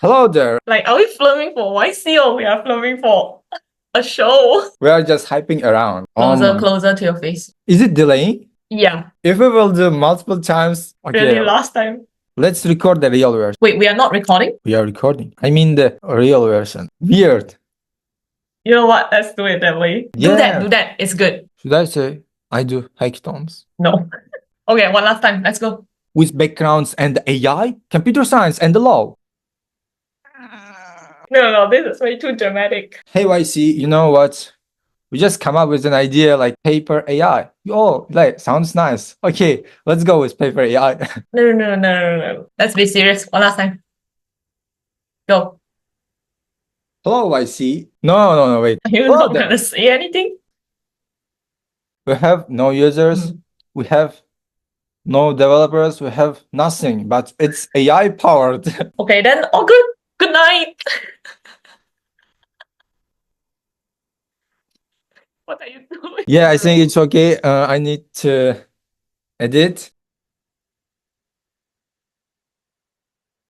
Hello there. Like, are we filming for YC or we are filming for a show? We are just hyping around. Closer to your face. Is it delaying? Yeah, If we will do multiple times, okay, really last time. let's record the real version. Wait, we are not recording? We are recording. I mean the real version. Weird. You know what? Let's do it that way. Yeah. Do that. It's good. Should I say I do hackathons? No. Okay, one last time. Let's go. With backgrounds and AI, computer science and the law. No, this is way too dramatic. Hey YC, you know what? We just come up with an idea like PaperAI. Oh, like sounds nice. Okay, let's go with PaperAI. No. Let's be serious. One last time. Go. Hello YC. No, wait. Are you Hello not there. gonna say anything? We have no users. We have no developers. We have nothing, but it's AI powered. Okay, then all good. Good night. What are you doing? Yeah, I think it's okay. I need to edit.